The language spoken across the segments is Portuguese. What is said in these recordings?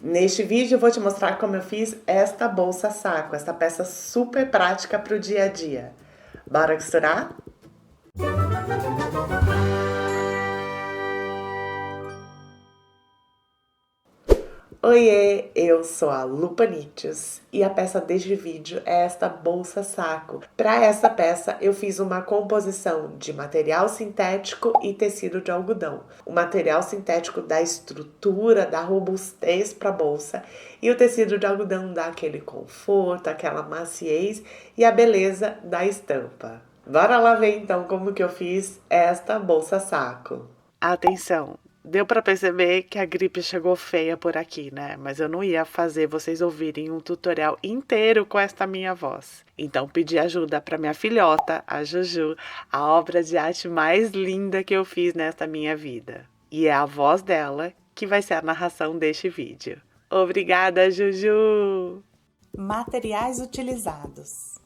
Neste vídeo eu vou te mostrar como eu fiz esta bolsa saco, essa peça super prática para o dia a dia. Bora costurar? Oiê, eu sou a Lu Panichos e a peça deste vídeo é esta bolsa saco. Para essa peça eu fiz uma composição de material sintético e tecido de algodão. O material sintético dá estrutura, dá robustez para a bolsa e o tecido de algodão dá aquele conforto, aquela maciez e a beleza da estampa. Bora lá ver então como que eu fiz esta bolsa saco. Atenção! Deu para perceber que a gripe chegou feia por aqui, né? Mas eu não ia fazer vocês ouvirem um tutorial inteiro com esta minha voz. Então pedi ajuda para minha filhota, a Juju, a obra de arte mais linda que eu fiz nesta minha vida. E é a voz dela que vai ser a narração deste vídeo. Obrigada, Juju! Materiais utilizados: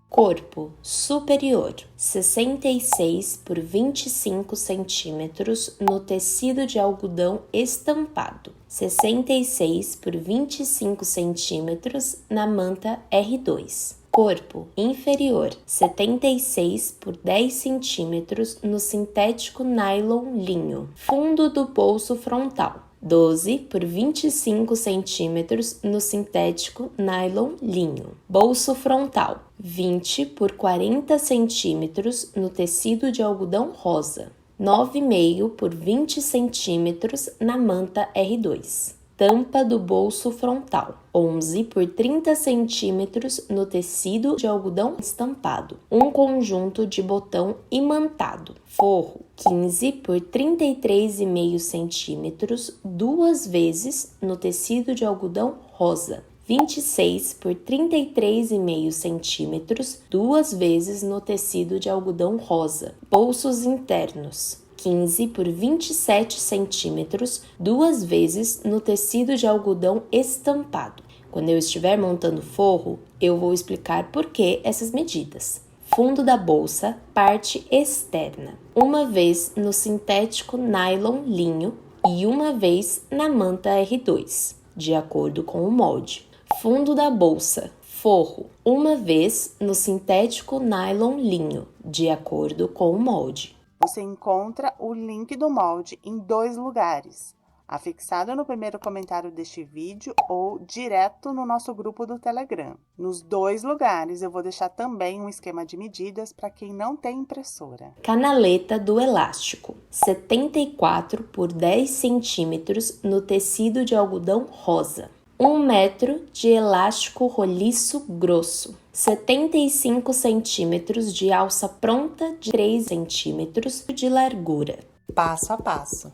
corpo superior 66 por 25 centímetros no tecido de algodão estampado, 66 por 25 centímetros na manta R2. Corpo inferior 76 por 10 centímetros no sintético nylon linho. Fundo do bolso frontal 12 por 25 centímetros no sintético nylon linho. Bolso frontal 20 por 40 centímetros no tecido de algodão rosa. 9,5 por 20 centímetros na manta R2. Tampa do bolso frontal 11 por 30 centímetros no tecido de algodão estampado. Um conjunto de botão imantado. Forro 15 por 33,5 centímetros, duas vezes no tecido de algodão rosa. 26 por 33,5 centímetros, duas vezes no tecido de algodão rosa. Bolsos internos 15 por 27 centímetros, duas vezes no tecido de algodão estampado. Quando eu estiver montando forro, eu vou explicar por que essas medidas. Fundo da bolsa, parte externa. Uma vez no sintético nylon linho e uma vez na manta R2, de acordo com o molde. Fundo da bolsa, forro, uma vez no sintético nylon linho, de acordo com o molde. Você encontra o link do molde em dois lugares, afixado no primeiro comentário deste vídeo ou direto no nosso grupo do Telegram. Nos dois lugares eu vou deixar também um esquema de medidas para quem não tem impressora. Canaleta do elástico, 74 por 10 centímetros no tecido de algodão rosa. 1 metro de elástico roliço grosso. 75 centímetros de alça pronta de 3 centímetros de largura. Passo a passo.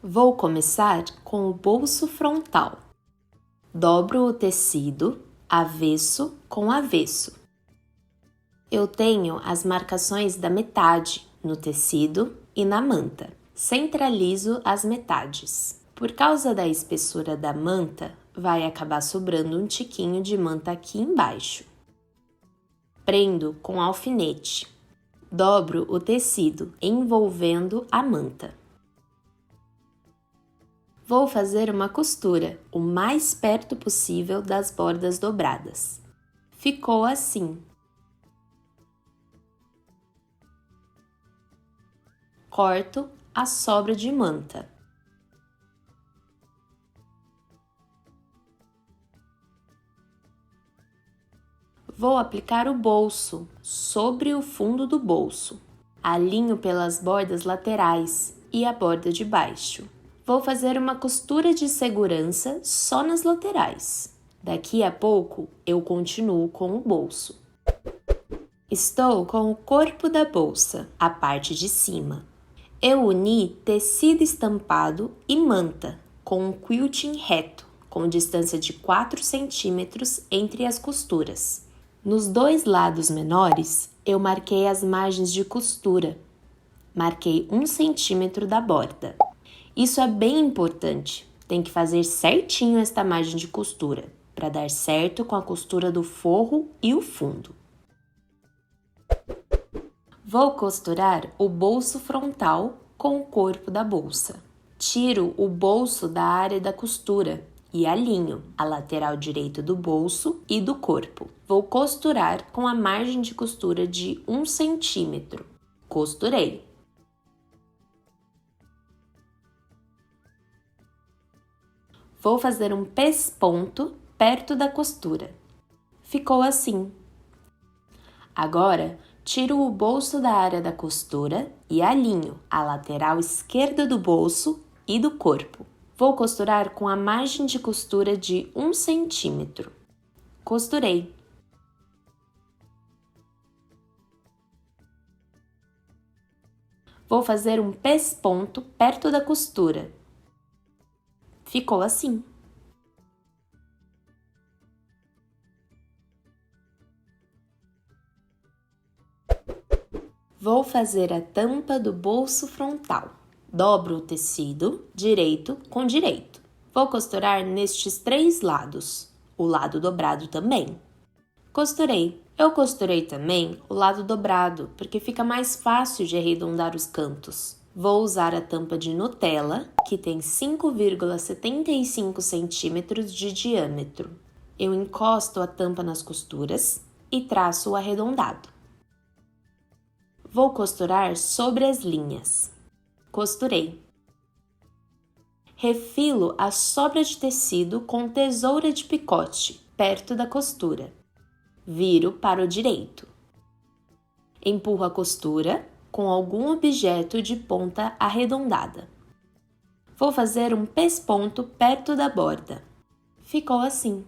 Vou começar com o bolso frontal. Dobro o tecido avesso com avesso. Eu tenho as marcações da metade no tecido e na manta. Centralizo as metades. Por causa da espessura da manta, vai acabar sobrando um tiquinho de manta aqui embaixo. Prendo com alfinete. Dobro o tecido, envolvendo a manta. Vou fazer uma costura o mais perto possível das bordas dobradas. Ficou assim. Corto a sobra de manta. Vou aplicar o bolso sobre o fundo do bolso. Alinho pelas bordas laterais e a borda de baixo. Vou fazer uma costura de segurança só nas laterais. Daqui a pouco eu continuo com o bolso. Estou com o corpo da bolsa, a parte de cima. Eu uni tecido estampado e manta com um quilting reto, com distância de 4 centímetros entre as costuras. Nos dois lados menores, eu marquei as margens de costura. Marquei 1 centímetro da borda. Isso é bem importante, tem que fazer certinho esta margem de costura, para dar certo com a costura do forro e o fundo. Vou costurar o bolso frontal com o corpo da bolsa. Tiro o bolso da área da costura e alinho a lateral direito do bolso e do corpo. Vou costurar com a margem de costura de 1 centímetro. Costurei. Vou fazer um pesponto perto da costura. Ficou assim. Agora, tiro o bolso da área da costura e alinho a lateral esquerda do bolso e do corpo. Vou costurar com a margem de costura de 1 centímetro. Costurei. Vou fazer um pesponto perto da costura. Ficou assim. Vou fazer a tampa do bolso frontal. Dobro o tecido direito com direito. Vou costurar nestes 3 lados, o lado dobrado também. Costurei. Eu costurei também o lado dobrado, porque fica mais fácil de arredondar os cantos. Vou usar a tampa de Nutella, que tem 5,75 centímetros de diâmetro. Eu encosto a tampa nas costuras e traço o arredondado. Vou costurar sobre as linhas. Costurei. Refilo a sobra de tecido com tesoura de picote, perto da costura. Viro para o direito. Empurro a costura com algum objeto de ponta arredondada. Vou fazer um pesponto perto da borda. Ficou assim.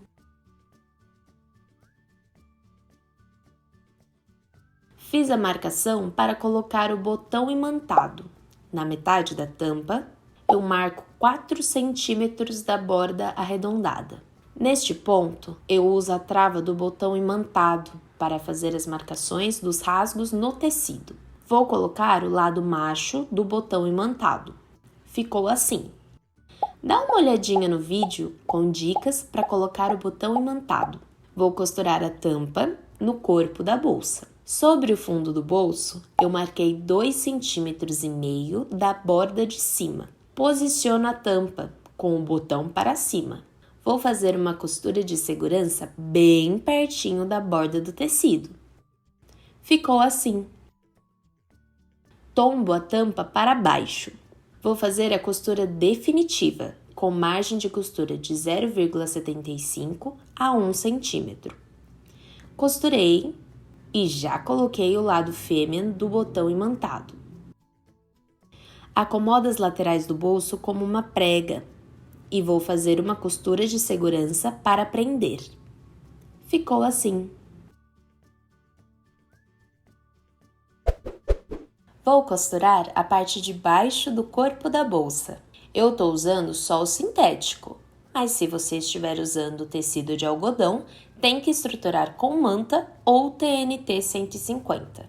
Fiz a marcação para colocar o botão imantado. Na metade da tampa, eu marco 4 centímetros da borda arredondada. Neste ponto, eu uso a trava do botão imantado para fazer as marcações dos rasgos no tecido. Vou colocar o lado macho do botão imantado. Ficou assim. Dá uma olhadinha no vídeo com dicas para colocar o botão imantado. Vou costurar a tampa no corpo da bolsa. Sobre o fundo do bolso, eu marquei 2,5 cm da borda de cima. Posiciono a tampa com o botão para cima. Vou fazer uma costura de segurança bem pertinho da borda do tecido. Ficou assim. Tombo a tampa para baixo. Vou fazer a costura definitiva, com margem de costura de 0,75 a 1 centímetro. Costurei e já coloquei o lado fêmea do botão imantado. Acomodo as laterais do bolso como uma prega e vou fazer uma costura de segurança para prender. Ficou assim. Vou costurar a parte de baixo do corpo da bolsa. Eu estou usando só o sintético, mas se você estiver usando tecido de algodão, tem que estruturar com manta ou TNT 150.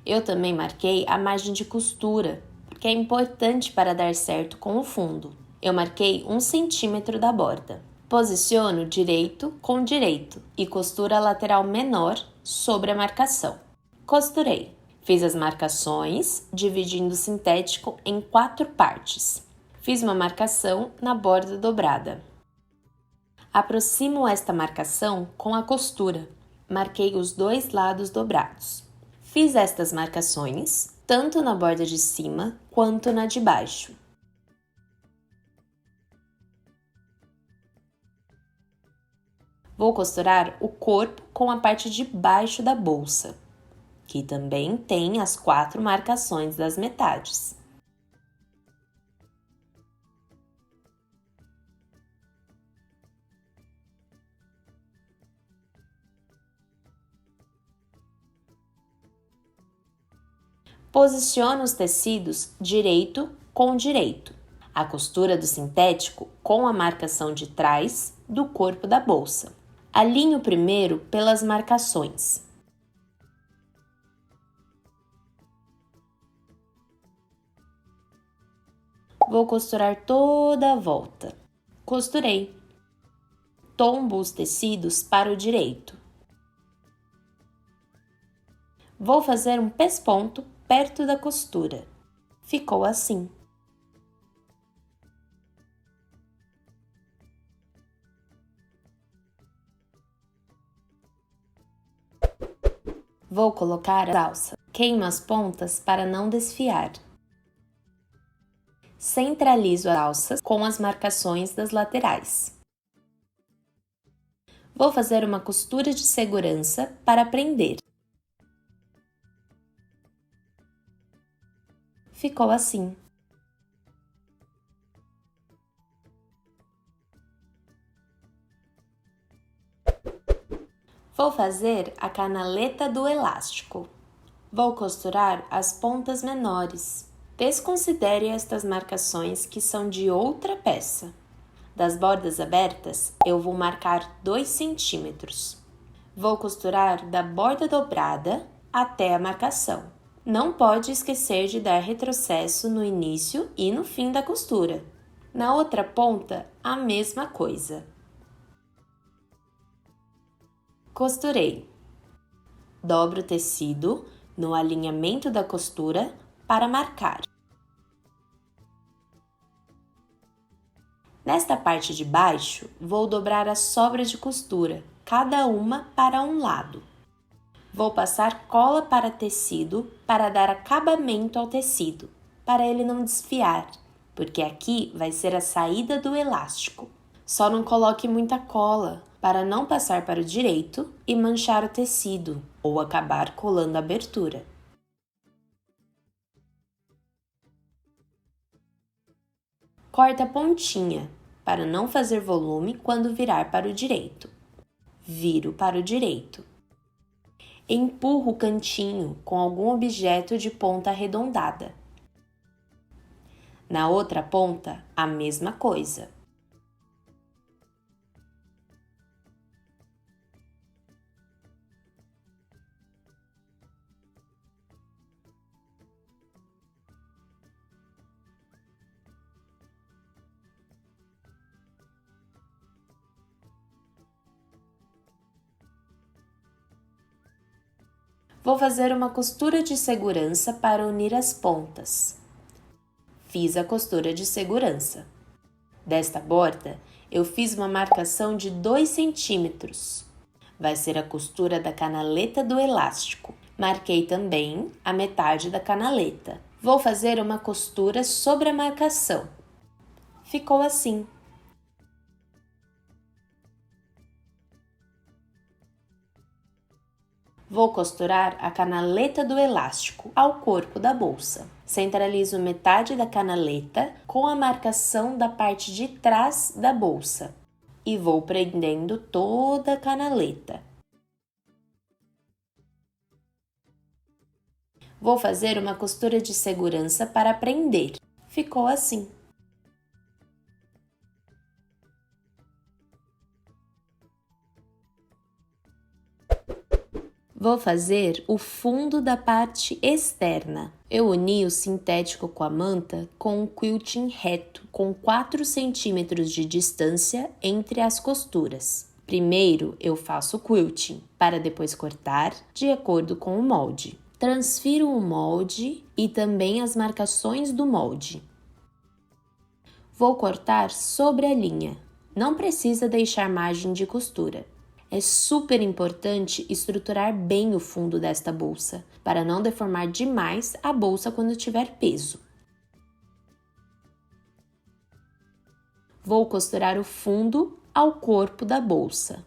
Eu também marquei a margem de costura, porque é importante para dar certo com o fundo. Eu marquei 1 centímetro da borda. Posiciono direito com direito e costuro a lateral menor sobre a marcação. Costurei. Fiz as marcações, dividindo o sintético em 4 partes. Fiz uma marcação na borda dobrada. Aproximo esta marcação com a costura. Marquei os 2 lados dobrados. Fiz estas marcações, tanto na borda de cima quanto na de baixo. Vou costurar o corpo com a parte de baixo da bolsa, que também tem as 4 marcações das metades. Posiciono os tecidos direito com direito, a costura do sintético com a marcação de trás do corpo da bolsa. Alinho primeiro pelas marcações. Vou costurar toda a volta. Costurei. Tombo os tecidos para o direito. Vou fazer um pesponto perto da costura. Ficou assim. Vou colocar a alça. Queimo as pontas para não desfiar. Centralizo as alças com as marcações das laterais. Vou fazer uma costura de segurança para prender. Ficou assim. Vou fazer a canaleta do elástico. Vou costurar as pontas menores. Desconsidere estas marcações que são de outra peça. Das bordas abertas, eu vou marcar 2 centímetros. Vou costurar da borda dobrada até a marcação. Não pode esquecer de dar retrocesso no início e no fim da costura. Na outra ponta, a mesma coisa. Costurei. Dobro o tecido no alinhamento da costura para marcar. Nesta parte de baixo, vou dobrar a sobra de costura, cada uma para um lado. Vou passar cola para tecido para dar acabamento ao tecido, para ele não desfiar, porque aqui vai ser a saída do elástico. Só não coloque muita cola, para não passar para o direito e manchar o tecido, ou acabar colando a abertura. Corta a pontinha, para não fazer volume quando virar para o direito. Viro para o direito. Empurro o cantinho com algum objeto de ponta arredondada. Na outra ponta, a mesma coisa. Vou fazer uma costura de segurança para unir as pontas. Fiz a costura de segurança. Desta borda, eu fiz uma marcação de 2 centímetros. Vai ser a costura da canaleta do elástico. Marquei também a metade da canaleta. Vou fazer uma costura sobre a marcação. Ficou assim. Vou costurar a canaleta do elástico ao corpo da bolsa. Centralizo metade da canaleta com a marcação da parte de trás da bolsa e vou prendendo toda a canaleta. Vou fazer uma costura de segurança para prender. Ficou assim. Vou fazer o fundo da parte externa. Eu uni o sintético com a manta com um quilting reto, com 4 centímetros de distância entre as costuras. Primeiro, eu faço o quilting, para depois cortar de acordo com o molde. Transfiro o molde e também as marcações do molde. Vou cortar sobre a linha. Não precisa deixar margem de costura. É super importante estruturar bem o fundo desta bolsa, para não deformar demais a bolsa quando tiver peso. Vou costurar o fundo ao corpo da bolsa.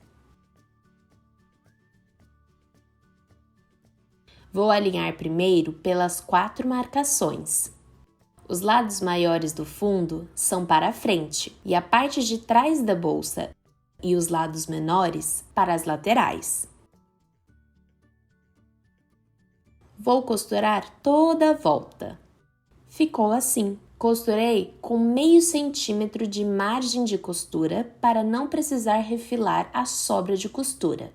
Vou alinhar primeiro pelas 4 marcações. Os lados maiores do fundo são para a frente e a parte de trás da bolsa e os lados menores para as laterais. Vou costurar toda a volta. Ficou assim. Costurei com meio centímetro de margem de costura para não precisar refilar a sobra de costura.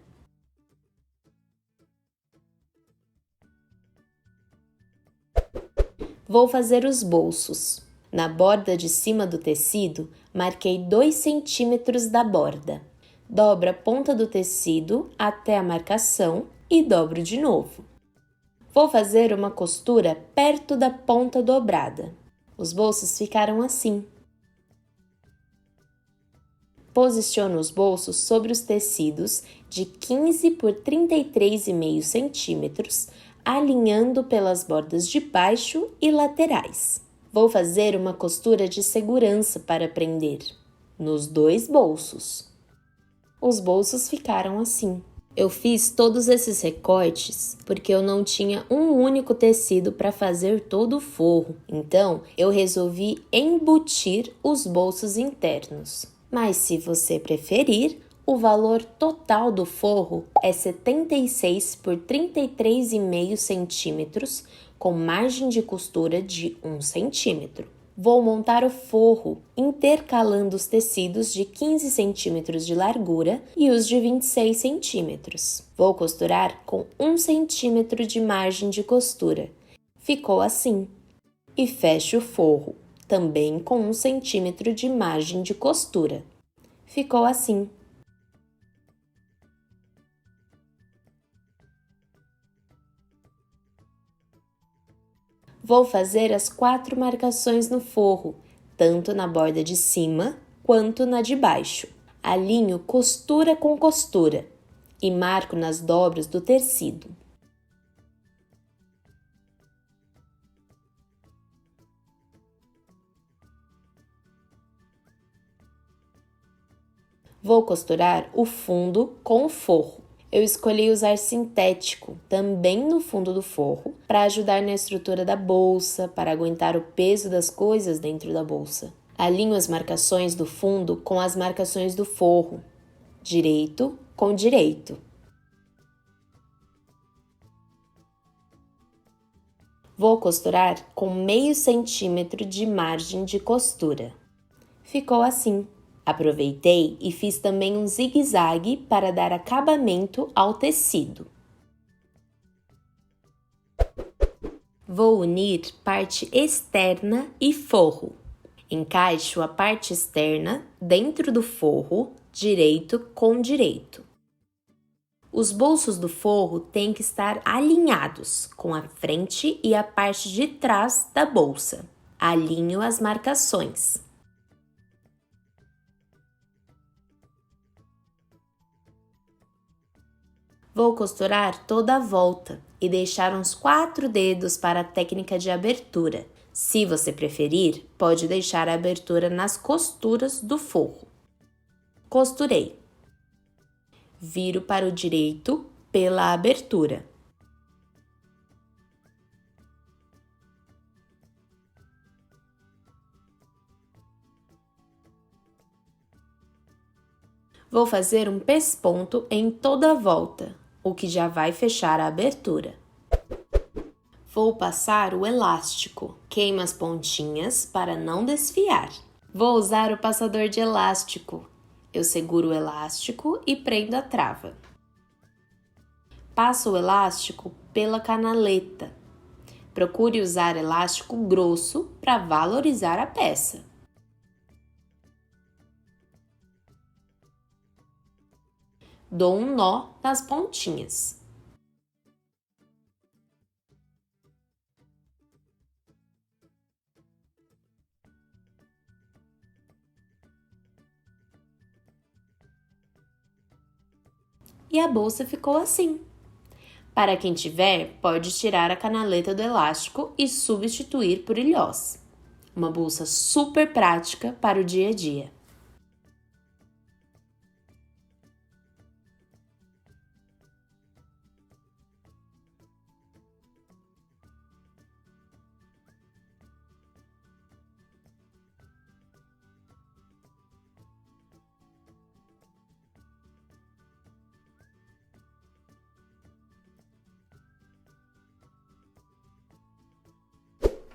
Vou fazer os bolsos. Na borda de cima do tecido, marquei 2 centímetros da borda. Dobro a ponta do tecido até a marcação e dobro de novo. Vou fazer uma costura perto da ponta dobrada. Os bolsos ficaram assim. Posiciona os bolsos sobre os tecidos de 15 por 33,5 centímetros, alinhando pelas bordas de baixo e laterais. Vou fazer uma costura de segurança para prender nos 2 bolsos. Os bolsos ficaram assim. Eu fiz todos esses recortes porque eu não tinha um único tecido para fazer todo o forro, então eu resolvi embutir os bolsos internos. Mas se você preferir, o valor total do forro é 76 por 33,5 centímetros, com margem de costura de 1 centímetro. Vou montar o forro intercalando os tecidos de 15 centímetros de largura e os de 26 centímetros. Vou costurar com 1 centímetro de margem de costura. Ficou assim. E fecho o forro, também com 1 centímetro de margem de costura. Ficou assim. Vou fazer as 4 marcações no forro, tanto na borda de cima quanto na de baixo. Alinho costura com costura e marco nas dobras do tecido. Vou costurar o fundo com o forro. Eu escolhi usar sintético também no fundo do forro para ajudar na estrutura da bolsa, para aguentar o peso das coisas dentro da bolsa. Alinho as marcações do fundo com as marcações do forro, direito com direito. Vou costurar com meio centímetro de margem de costura. Ficou assim. Aproveitei e fiz também um zigue-zague para dar acabamento ao tecido. Vou unir parte externa e forro. Encaixo a parte externa dentro do forro, direito com direito. Os bolsos do forro têm que estar alinhados com a frente e a parte de trás da bolsa. Alinho as marcações. Vou costurar toda a volta e deixar uns 4 dedos para a técnica de abertura. Se você preferir, pode deixar a abertura nas costuras do forro. Costurei. Viro para o direito pela abertura. Vou fazer um pesponto em toda a volta, o que já vai fechar a abertura. Vou passar o elástico, queimo as pontinhas para não desfiar. Vou usar o passador de elástico. Eu seguro o elástico e prendo a trava. Passo o elástico pela canaleta. Procure usar elástico grosso para valorizar a peça. Dou um nó nas pontinhas. E a bolsa ficou assim. Para quem tiver, pode tirar a canaleta do elástico e substituir por ilhós. Uma bolsa super prática para o dia a dia.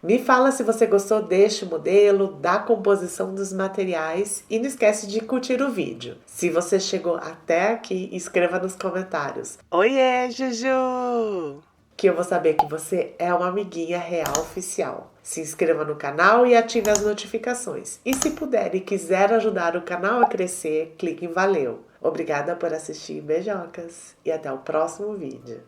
Me fala se você gostou deste modelo, da composição dos materiais e não esquece de curtir o vídeo. Se você chegou até aqui, escreva nos comentários. Oiê, Juju! Que eu vou saber que você é uma amiguinha real oficial. Se inscreva no canal e ative as notificações. E se puder e quiser ajudar o canal a crescer, clique em valeu. Obrigada por assistir, beijocas e até o próximo vídeo.